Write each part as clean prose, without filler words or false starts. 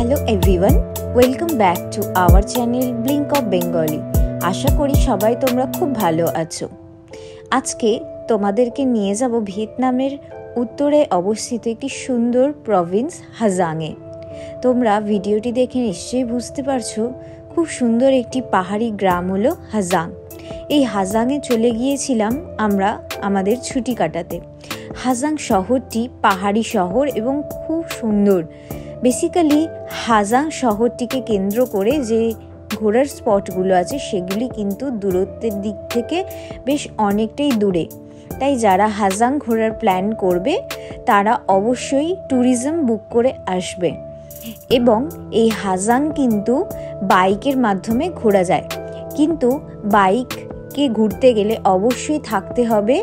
Hello everyone, welcome back to our channel blink of Bengali. আশা করি সবাই তোমরা খুব ভালো আছো। আজকে তোমাদেরকে নিয়ে যাব ভিয়েতনামের উত্তরে অবস্থিত একটি সুন্দর প্রভিন্স হাজাংয়ে। তোমরা ভিডিওটি দেখে নিশ্চয়ই বুঝতে পারছো খুব সুন্দর একটি পাহাড়ি গ্রাম হলো হাজাং। এই হাজাংয়ে চলে গিয়েছিলাম আমরা আমাদের ছুটি কাটাতে। হাজাং শহরটি পাহাড়ি শহর এবং খুব সুন্দর। বেসিক্যালি হাজাং শহরটিকে কেন্দ্র করে যে ঘোরার স্পটগুলো আছে সেগুলি কিন্তু দূরত্বের দিক থেকে বেশ অনেকটাই দূরে। তাই যারা হাজাং ঘোরার প্ল্যান করবে তারা অবশ্যই ট্যুরিজম বুক করে আসবে। এবং এই হাজাং কিন্তু বাইকের মাধ্যমে ঘোরা যায়, কিন্তু বাইকে ঘুরতে গেলে অবশ্যই থাকতে হবে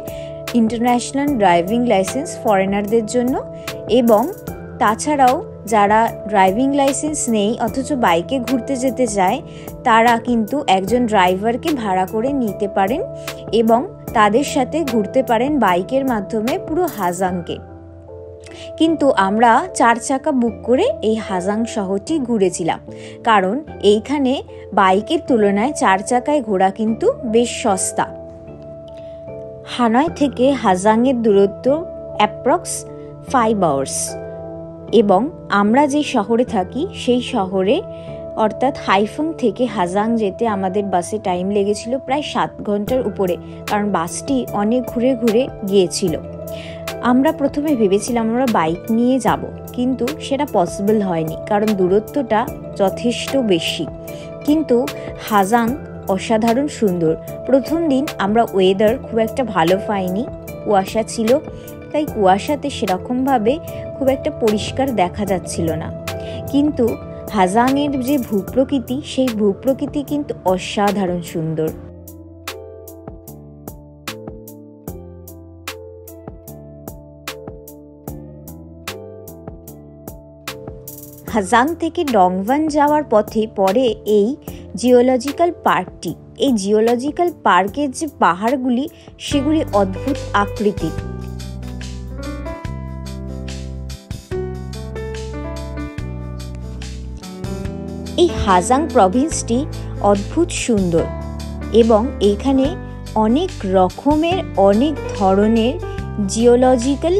ইন্টারন্যাশনাল ড্রাইভিং লাইসেন্স ফরেনারদের জন্য। এবং তাছাড়াও যারা ড্রাইভিং লাইসেন্স নেই অথচ বাইকে ঘুরতে যেতে চায় তারা কিন্তু একজন ড্রাইভারকে ভাড়া করে নিতে পারেন এবং তাদের সাথে ঘুরতে পারেন বাইকের মাধ্যমে পুরো হাজাংকে। কিন্তু আমরা 4 চাকা বুক করে এই হাজাং শহরটি ঘুরেছিলাম, কারণ এইখানে বাইকের তুলনায় 4 চাকায় ঘোরা কিন্তু বেশ সস্তা। হানয় থেকে হাজাংয়ের দূরত্ব অ্যাপ্রক্স 5 আওয়ার্স। এবং আমরা যে শহরে থাকি সেই শহরে অর্থাৎ হাইফং থেকে হাজাং যেতে আমাদের বাসে টাইম লেগেছিল প্রায় 7 ঘন্টার উপরে, কারণ বাসটি অনেক ঘুরে ঘুরে গিয়েছিল। আমরা প্রথমে ভেবেছিলাম আমরা বাইক নিয়ে যাব, কিন্তু সেটা পসিবল হয়নি কারণ দূরত্বটা যথেষ্ট বেশি। কিন্তু হাজাং অসাধারণ সুন্দর। প্রথম দিন আমরা ওয়েদার খুব একটা ভালো পাইনি, কুয়াশা ছিল, তাই কুয়াশাতে সেরকমভাবে খুব একটা পরিষ্কার দেখা যাচ্ছিল না। কিন্তু হাজাংয়ের যে ভূপ্রকৃতি সেই ভূপ্রকৃতি কিন্তু অসাধারণ সুন্দর। হাজাং থেকে ডংভান যাওয়ার পথে পড়ে এই জিওলজিক্যাল পার্কটি। এই জিওলজিক্যাল পার্কের যে পাহাড়গুলি সেগুলি অদ্ভুত আকৃতির। এই হাজাং প্রভিন্সটি অদ্ভুত সুন্দর এবং এখানে অনেক রকমের অনেক ধরনের জিওলজিক্যাল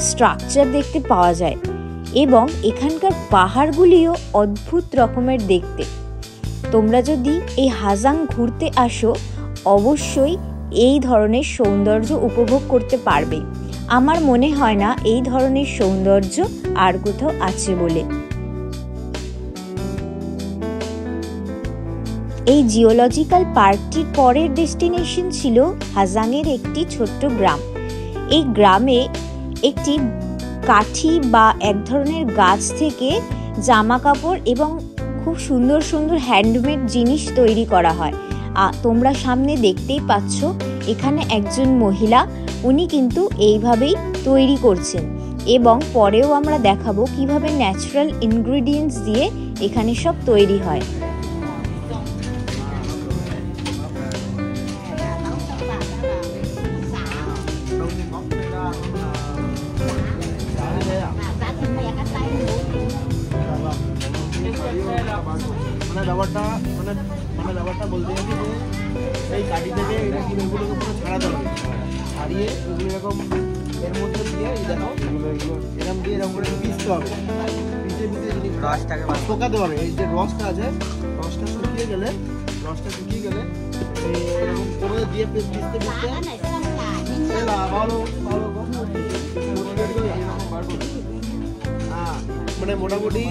স্ট্রাকচার দেখতে পাওয়া যায় এবং এখানকার পাহাড়গুলিও অদ্ভুত রকমের দেখতে। তোমরা যদি এই হাজাং ঘুরতে আসো অবশ্যই এই ধরনের সৌন্দর্য উপভোগ করতে পারবে। আমার মনে হয় না এই ধরনের সৌন্দর্য আর কোথাও আছে বলে। এই জিওলজিক্যাল পার্কটির পরের ডেস্টিনেশন ছিল হাজাংয়ের একটি ছোট্ট গ্রাম। এই গ্রামে একটি কাঠি বা এক ধরনের গাছ থেকে জামা কাপড় এবং খুব সুন্দর সুন্দর হ্যান্ডমেড জিনিস তৈরি করা হয়। তোমরা সামনে দেখতেই পাচ্ছ এখানে একজন মহিলা, উনি কিন্তু এইভাবেই তৈরি করছেন এবং পরেও আমরা দেখাবো কিভাবে ন্যাচারাল ইনগ্রিডিয়েন্টস দিয়ে এখানে সব তৈরি হয়। ব্যাপারটা বলতে গেছি যে এই কাঠি থেকে এগুলোকে পুরো ছাড়াতে হবে, ছাড়িয়ে এগুলো এরকম এর মধ্যে দিয়ে দেখো এরকম দিয়ে এরকম করে পিসতে হবে। পিসে যদি রসটাকে পোকাতে হবে, এই যে রসটা আছে রসটা শুকিয়ে গেলে এরকম করে দিয়ে পিসতে ভালো মানে মোটামুটি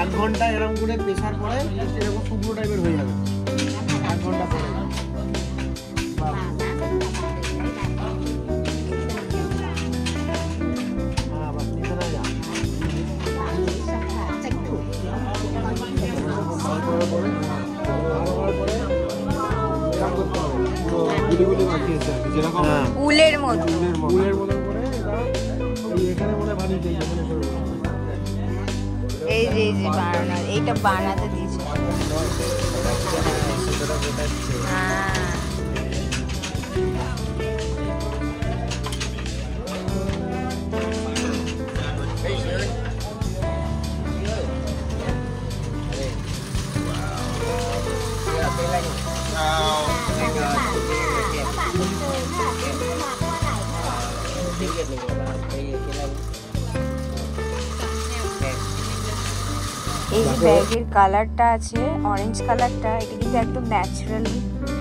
1 ঘন্টা এরকম করে প্রেসার করে এরকম শুকনো টাইপের হয়ে যাবে। 1 ঘন্টা পরে উলের মতো করে এখানে মনে বানিয়ে এই যে বানানো, এইটা বানাতে দিয়েছে। এই যে ব্যাগের কালারটা আছে অরেঞ্জ কালারটা, এটা কিন্তু একদম ন্যাচারাল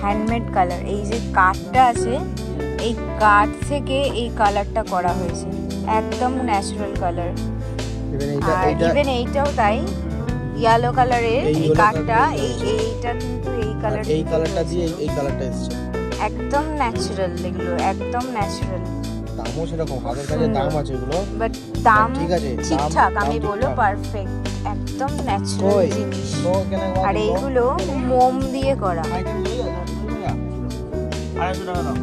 হ্যান্ডমেড কালার। এই যে কাঠটা আছে, এই কাঠ থেকে এই কালারটা করা হয়েছে, একদম ন্যাচারাল কালার। আর ইভেন এইটাও তাই, ইয়েলো কালারের এই কাঠটা, এইটা কিন্তু এই কালারটা দিয়ে এই কালারটা এসেছে, একদম ন্যাচারাল। এগুলো একদম ন্যাচারাল। দামও সেরকম, হাতের কাছে দাম আছে এগুলো, বাট দাম ঠিক আছে, ঠিকঠাক, আমি বলবো পারফেক্ট, একদম ন্যাচারাল জিনিস। আর এইগুলো মোম দিয়ে করা। 250 টাকা দাম,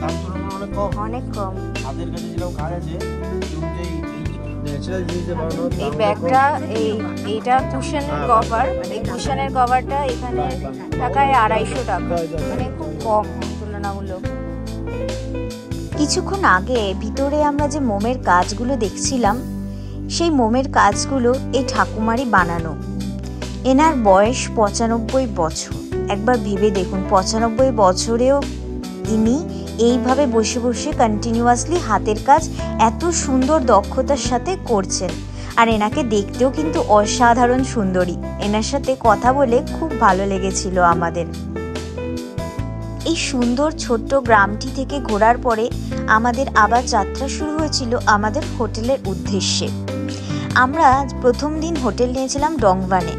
দাম তুলনামূলক কম, অনেক কম। হাতের কাছে যেরকম কাজ আছে, ন্যাচারাল জিনিস দিয়ে বানানো। এই ব্যাগটা, এইটা কুশনের কভার, এই কুশনের কভারটা এখানে টাকায় 250 টাকা, মানে খুব কম তুলনামূলক। কিছুক্ষণ আগে ভিতরে আমরা যে মোমের কাজগুলো দেখছিলাম, সেই মোমের কাজগুলো এই ঠাকুমারই বানানো। এনার বয়স 95 বছর। একবার ভেবে দেখুন, 95 বছরেও ইনি এইভাবে বসে বসে কন্টিনিউয়াসলি হাতের কাজ এত সুন্দর দক্ষতার সাথে করছেন। আর এনাকে দেখতেও কিন্তু অসাধারণ সুন্দরী। এনার সাথে কথা বলে খুব ভালো লেগেছিল আমাদের। এই সুন্দর ছোট্ট গ্রামটি থেকে ঘোরার পরে আমাদের আবার যাত্রা শুরু হয়েছিল আমাদের হোটেলের উদ্দেশ্যে। আমরা প্রথম দিন হোটেল নিয়েছিলাম ডংভানে।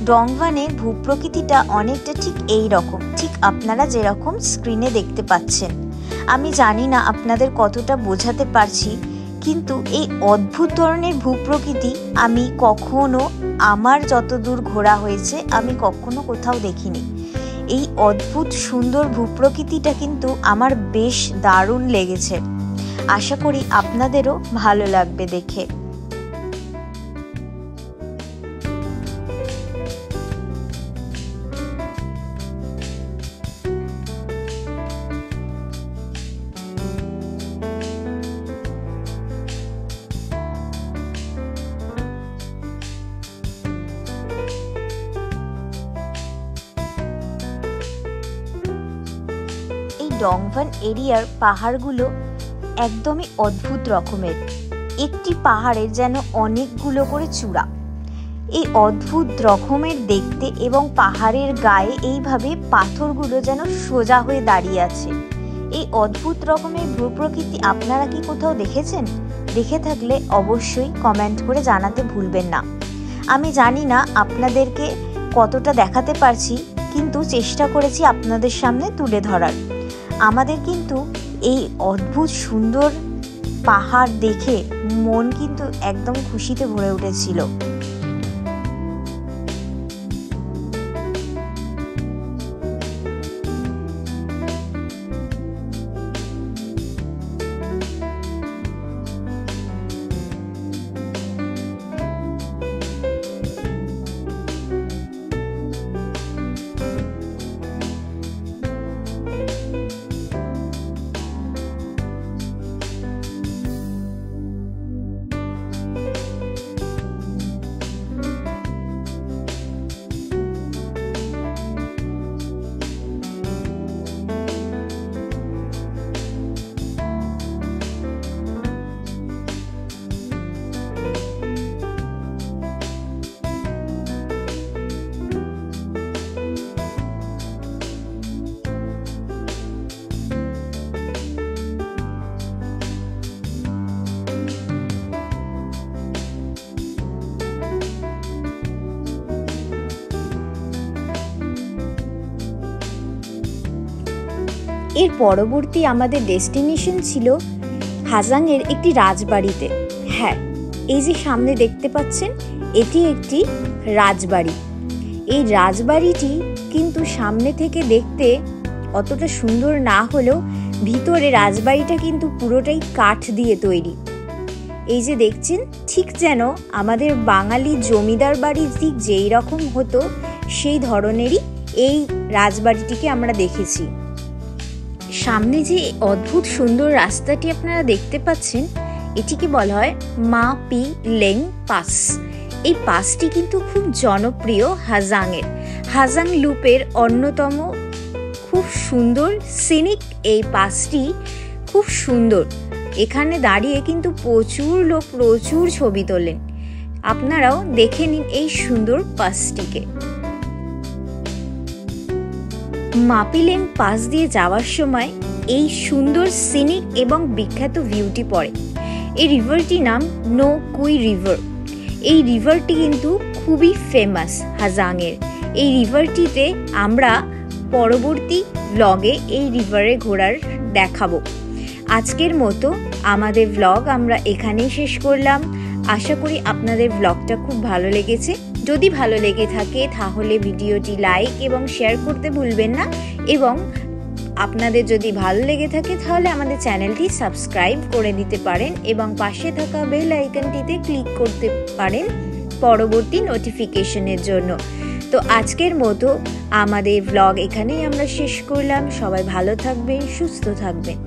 ডংভানের ভূপ্রকৃতিটা অনেকটা ঠিক এই রকম, ঠিক আপনারা যেরকম স্ক্রিনে দেখতে পাচ্ছেন। আমি জানি না আপনাদের কতটা বোঝাতে পারছি, কিন্তু এই অদ্ভুত ধরনের ভূপ্রকৃতি আমি কখনো, আমার যতদূর ঘোরা হয়েছে, আমি কখনো কোথাও দেখিনি। এই অদ্ভুত সুন্দর ভূপ্রকৃতিটা কিন্তু আমার বেশ দারুণ লেগেছে। আশা করি আপনাদেরও ভালো লাগবে দেখে। ডংভান এরিয়ার পাহাড়গুলো একদমই অদ্ভুত রকমের। একটি পাহাড়ের যেন অনেকগুলো করে চূড়া। এই অদ্ভুত রকমের দেখতে, এবং পাহাড়ের গায়ে এইভাবে পাথরগুলো যেন সোজা হয়ে দাঁড়িয়ে আছে। এই অদ্ভুত রকমের ভূপ্রকৃতি আপনারা কি কোথাও দেখেছেন? দেখে থাকলে অবশ্যই কমেন্ট করে জানাতে ভুলবেন না। আমি জানি না আপনাদেরকে কতটা দেখাতে পারছি, কিন্তু চেষ্টা করেছি আপনাদের সামনে তুলে ধরার। আমাদের কিন্তু এই অদ্ভুত সুন্দর পাহাড় দেখে মন কিন্তু একদম খুশিতে ভরে উঠেছিল। এর পরবর্তী আমাদের ডেস্টিনেশন ছিল হাজাংয়ের একটি রাজবাড়িতে। হ্যাঁ, এই যে সামনে দেখতে পাচ্ছেন, এটি একটি রাজবাড়ি। এই রাজবাড়িটি কিন্তু সামনে থেকে দেখতে অতটা সুন্দর না হলেও ভিতরে রাজবাড়িটা কিন্তু পুরোটাই কাঠ দিয়ে তৈরি। এই যে দেখছেন, ঠিক যেন আমাদের বাঙালি জমিদার বাড়ি ঠিক যেই রকম হতো সেই ধরনেরই এই রাজবাড়িটিকে আমরা দেখেছি। সামনে যে অদ্ভুত সুন্দর রাস্তাটি আপনারা দেখতে পাচ্ছেন, এটিকে বলা হয় মা পি লেং পাস। এই পাসটি কিন্তু খুব জনপ্রিয় হাজাংয়ের। হাজাং লুপের অন্যতম খুব সুন্দর সিনিক এই পাসটি খুব সুন্দর। এখানে দাঁড়িয়ে কিন্তু প্রচুর লোক প্রচুর ছবি তোলেন। আপনারাও দেখে নিন এই সুন্দর পাসটিকে। মাপি লেন পাস দিয়ে যাওয়ার সময় এই সুন্দর সিনিক এবং বিখ্যাত ভিউটি পড়ে। এই রিভারটির নাম নো কুই রিভার। এই রিভারটি কিন্তু খুবই ফেমাস হাজাংয়ের। এই রিভারটিতে আমরা পরবর্তী ব্লগে এই রিভারে ঘোরার দেখাবো। আজকের মতো আমাদের ব্লগ আমরা এখানেই শেষ করলাম। আশা করি আপনাদের ব্লগটা খুব ভালো লেগেছে। যদি ভালো লেগে থাকে তাহলে ভিডিওটি লাইক এবং শেয়ার করতে ভুলবেন না, এবং আপনাদের যদি ভালো লেগে থাকে তাহলে আমাদের চ্যানেলটি সাবস্ক্রাইব করে দিতে পারেন এবং পাশে থাকা বেল আইকনটিতে ক্লিক করতে পারেন পরবর্তী নোটিফিকেশনের জন্য। তো আজকের মতো আমাদের ব্লগ এখানেই আমরা শেষ করলাম। সবাই ভালো থাকবেন, সুস্থ থাকবেন।